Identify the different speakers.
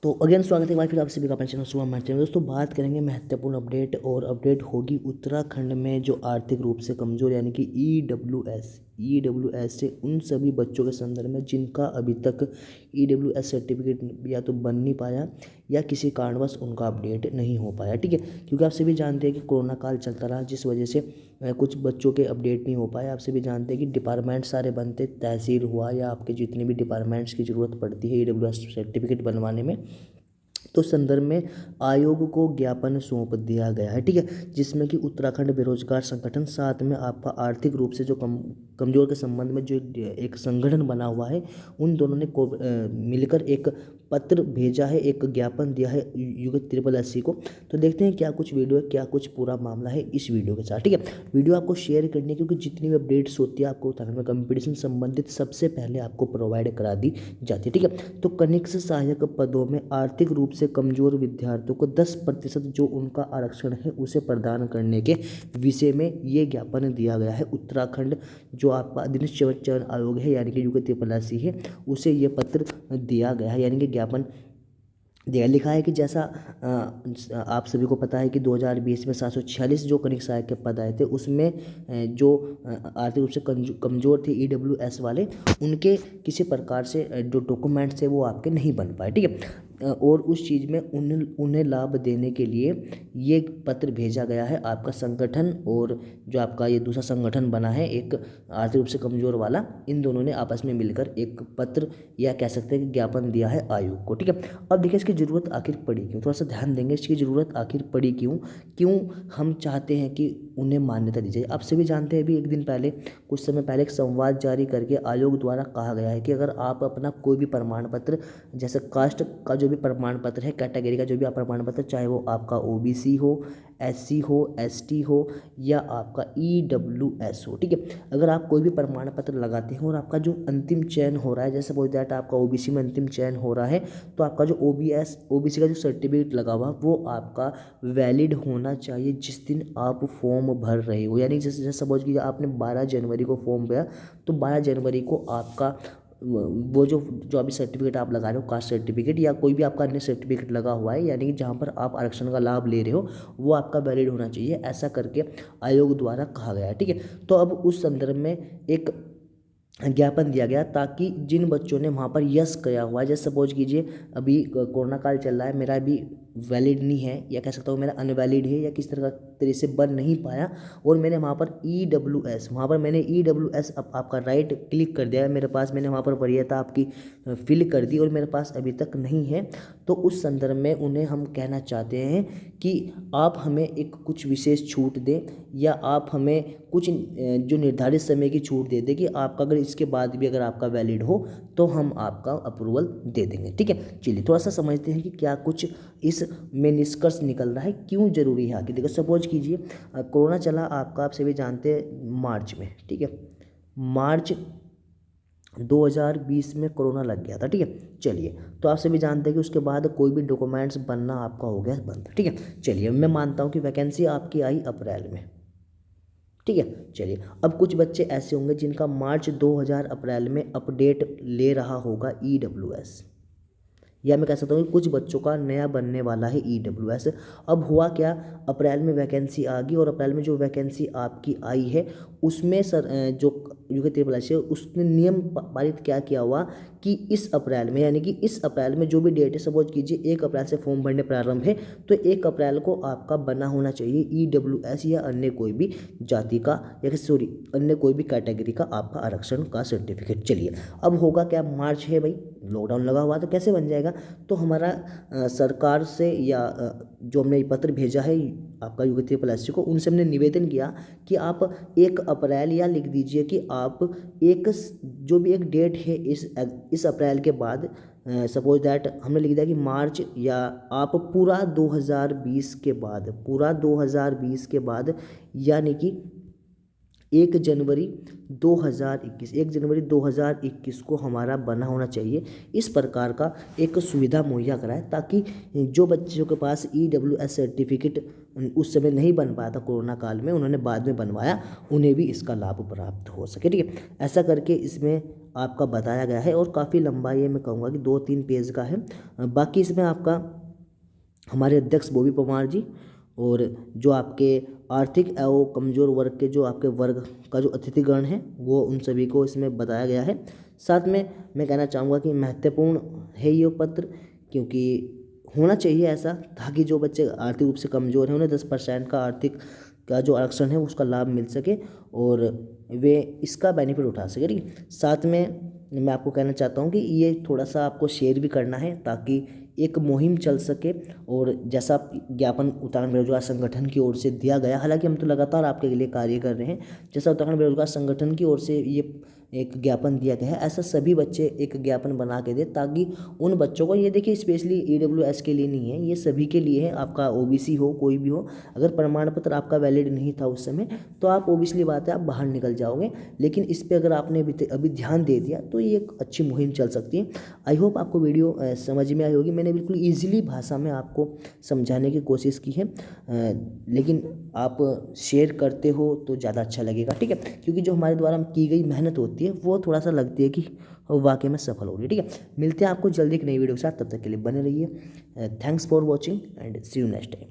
Speaker 1: तो अगेन स्वागत है एक बार फिर आप सभी का अपने चैनल सुबह हमारे चैनल। दोस्तों बात करेंगे महत्वपूर्ण अपडेट, और अपडेट होगी उत्तराखंड में जो आर्थिक रूप से कमज़ोर यानी कि ईडब्ल्यूएस से उन सभी बच्चों के संदर्भ में जिनका अभी तक ईडब्ल्यूएस सर्टिफिकेट या तो बन नहीं पाया या किसी कारणवश उनका अपडेट नहीं हो पाया। ठीक है, क्योंकि आप सभी जानते हैं कि कोरोना काल चलता रहा, जिस वजह से कुछ बच्चों के अपडेट नहीं हो पाए। आप सभी जानते हैं कि डिपार्टमेंट सारे बनते, तहसील हुआ या आपके जितने भी डिपार्टमेंट्स की ज़रूरत पड़ती है ईडब्ल्यूएस सर्टिफिकेट बनवाने में, तो संदर्भ में आयोग को ज्ञापन सौंप दिया गया है। ठीक है, जिसमें कि उत्तराखंड बेरोजगार संगठन, साथ में आपका आर्थिक रूप से जो कमजोर के संबंध में जो एक संगठन बना हुआ है, उन दोनों ने मिलकर एक पत्र भेजा है, एक ज्ञापन दिया है युग SSC को। तो देखते हैं क्या कुछ वीडियो है, क्या कुछ पूरा मामला है इस वीडियो के साथ। ठीक है, वीडियो आपको शेयर करनी है क्योंकि जितनी भी अपडेट्स होती है आपको उत्तराखंड में कंपटीशन संबंधित सबसे पहले आपको प्रोवाइड करा दी जाती है। ठीक है, तो कनिष्ठ सहायक पदों में आर्थिक रूप से कमजोर विद्यार्थियों को 10% जो उनका आरक्षण है उसे प्रदान करने के विषय में ये ज्ञापन दिया गया है। उत्तराखंड जो आपका अधीनस्थ चयन आयोग है यानी कि युग SSC है, उसे ये पत्र दिया गया है, यानी कि ज्ञापन दिया। लिखा है कि जैसा आप सभी को पता है कि 2020 में 746 जो कनिष्ठ सहायक के पद आए थे, उसमें जो आर्थिक रूप से कमजोर थे ईडब्ल्यूएस वाले, उनके किसी प्रकार से जो डॉक्यूमेंट्स है वो आपके नहीं बन पाए। ठीक है, और उस चीज़ में उन्हें लाभ देने के लिए ये पत्र भेजा गया है आपका संगठन, और जो आपका ये दूसरा संगठन बना है एक आर्थिक रूप से कमजोर वाला, इन दोनों ने आपस में मिलकर एक पत्र या कह सकते हैं कि ज्ञापन दिया है आयोग को। ठीक है, अब देखिए इसकी ज़रूरत आखिर पड़ी क्यों, थोड़ा सा ध्यान देंगे इसकी ज़रूरत आखिर पड़ी क्यों, क्यों हम चाहते हैं कि उन्हें मान्यता दी जाए। आप सभी जानते हैं अभी एक दिन पहले, कुछ समय पहले एक संवाद जारी करके आयोग द्वारा कहा गया है कि अगर आप अपना कोई भी प्रमाण पत्र, जैसे कास्ट का जो भी प्रमाण पत्र है, कैटेगरी का जो भी प्रमाण पत्र, चाहे वो आपका OBC हो, SC हो, ST हो या आपका EWS हो, ठीक है, अगर आप कोई भी प्रमाण पत्र लगाते हैं और आपका जो अंतिम चयन हो रहा है, जैसे बोल दैट आपका OBC में अंतिम चयन हो रहा है, तो आपका जो OBC का जो सर्टिफिकेट लगा हुआ वो आपका वैलिड होना चाहिए जिस दिन आप फॉर्म भर रहे हो। यानी जैसे सपोज कीजिए आपने 12 जनवरी को फॉर्म भरा, तो 12 जनवरी को आपका वो जो अभी सर्टिफिकेट आप लगा रहे हो, कास्ट सर्टिफिकेट या कोई भी आपका अन्य सर्टिफिकेट लगा हुआ है, यानी कि जहाँ पर आप आरक्षण का लाभ ले रहे हो, वो आपका वैलिड होना चाहिए, ऐसा करके आयोग द्वारा कहा गया है। ठीक है, तो अब उस संदर्भ में एक ज्ञापन दिया गया ताकि जिन बच्चों ने वहाँ पर यस किया हुआ है, जैसे सपोज कीजिए अभी कोरोना काल चल रहा है, मेरा अभी वैलिड नहीं है या कह सकता हूँ मेरा अनवैलिड है या किस तरह से बन नहीं पाया, और मैंने वहाँ पर EWS, वहाँ पर मैंने EWS आपका राइट क्लिक कर दिया है, मेरे पास मैंने वहाँ पर वरीयता आपकी फिल कर दी और मेरे पास अभी तक नहीं है, तो उस संदर्भ में उन्हें हम कहना चाहते हैं कि आप हमें एक कुछ विशेष छूट दें या आप हमें कुछ जो निर्धारित समय की छूट दे दें कि आपका अगर इसके बाद भी अगर आपका वैलिड हो तो हम आपका अप्रूवल दे देंगे। ठीक है, चलिए थोड़ा सा समझते हैं कि क्या कुछ इस में निष्कर्ष निकल रहा है, क्यों जरूरी है आगे। देखो सपोज कीजिए कोरोना चला आपका, आप सभी जानते हैं मार्च में, ठीक है, मार्च 2020 में कोरोना लग गया था। ठीक है, चलिए तो आप सभी जानते हैं कि उसके बाद कोई भी डॉक्यूमेंट्स बनना आपका हो गया बंद। ठीक है, चलिए मैं मानता हूँ कि वैकेंसी आपकी आई अप्रैल में। ठीक है, चलिए अब कुछ बच्चे ऐसे होंगे जिनका मार्च 2000 अप्रैल में अपडेट ले रहा होगा EWS, या मैं कह सकता हूँ कि कुछ बच्चों का नया बनने वाला है EWS। अब हुआ क्या, अप्रैल में वैकेंसी आ गई और अप्रैल में जो वैकेंसी आपकी आई है उसमें सर जो युग SSC है उसने नियम पारित क्या किया हुआ कि इस अप्रैल में, यानी कि इस अप्रैल में जो भी डेट है, सपोज कीजिए 1 अप्रैल से फॉर्म भरने प्रारंभ है, तो 1 अप्रैल को आपका बना होना चाहिए EWS या अन्य कोई भी जाति का या सॉरी अन्य कोई भी कैटेगरी का आपका आरक्षण का सर्टिफिकेट। चलिए अब होगा क्या, मार्च है भाई, लॉकडाउन लगा हुआ तो कैसे बन जाएगा, तो हमारा सरकार से या जो हमने पत्र भेजा है आपका युग SSC को, उनसे हमने निवेदन किया कि आप 1 अप्रैल या लिख दीजिए कि आप एक जो भी एक डेट है इस अप्रैल के बाद, सपोज दैट हमने लिख दिया कि मार्च, या आप पूरा 2020 के बाद, पूरा 2020 के बाद, यानी कि 1 जनवरी 2021 को हमारा बना होना चाहिए। इस प्रकार का एक सुविधा मुहैया कराए ताकि जो बच्चों के पास EWS सर्टिफिकेट उस समय नहीं बन पाया था कोरोना काल में, उन्होंने बाद में बनवाया, उन्हें भी इसका लाभ प्राप्त हो सके। ठीक है, ऐसा करके इसमें आपका बताया गया है और काफ़ी लंबा ये मैं कहूँगा कि 2-3 पेज का है। बाकी इसमें आपका हमारे अध्यक्ष बॉबी परमार जी और जो आपके आर्थिक एवं कमज़ोर वर्ग के जो आपके वर्ग का जो अतिथिगण है वो उन सभी को इसमें बताया गया है। साथ में मैं कहना चाहूँगा कि महत्वपूर्ण है ये पत्र, क्योंकि होना चाहिए ऐसा ताकि जो बच्चे आर्थिक रूप से कमज़ोर हैं उन्हें 10% का आर्थिक का जो आरक्षण है उसका लाभ मिल सके और वे इसका बेनिफिट उठा सके। ठीक है, साथ में मैं आपको कहना चाहता हूँ कि ये थोड़ा सा आपको शेयर भी करना है ताकि एक मुहिम चल सके। और जैसा ज्ञापन उत्तराखंड बेरोजगार संगठन की ओर से दिया गया, हालांकि हम तो लगातार आपके लिए कार्य कर रहे हैं, जैसा उत्तराखंड बेरोजगार संगठन की ओर से ये एक ज्ञापन दिया गया है, ऐसा सभी बच्चे एक ज्ञापन बना के दे ताकि उन बच्चों को, ये देखिए स्पेशली EWS के लिए नहीं है, ये सभी के लिए है। आपका OBC हो, कोई भी हो, अगर प्रमाण पत्र आपका वैलिड नहीं था उस समय तो आप ओबियसली बात है आप बाहर निकल जाओगे, लेकिन इस पर अगर आपने अभी ध्यान दे दिया तो ये एक अच्छी मुहिम चल सकती है। आई होप आपको वीडियो समझ में आई होगी। मैंने बिल्कुल ईजिली भाषा में आपको समझाने की कोशिश की है, लेकिन आप शेयर करते हो तो ज़्यादा अच्छा लगेगा। ठीक है, क्योंकि जो हमारे द्वारा की गई मेहनत होती है वो थोड़ा सा लगती है कि वाकई में सफल हो रही है। ठीक है, मिलते हैं आपको जल्दी एक नई वीडियो के साथ, तब तक के लिए बने रहिए। Thanks for watching and see you next time.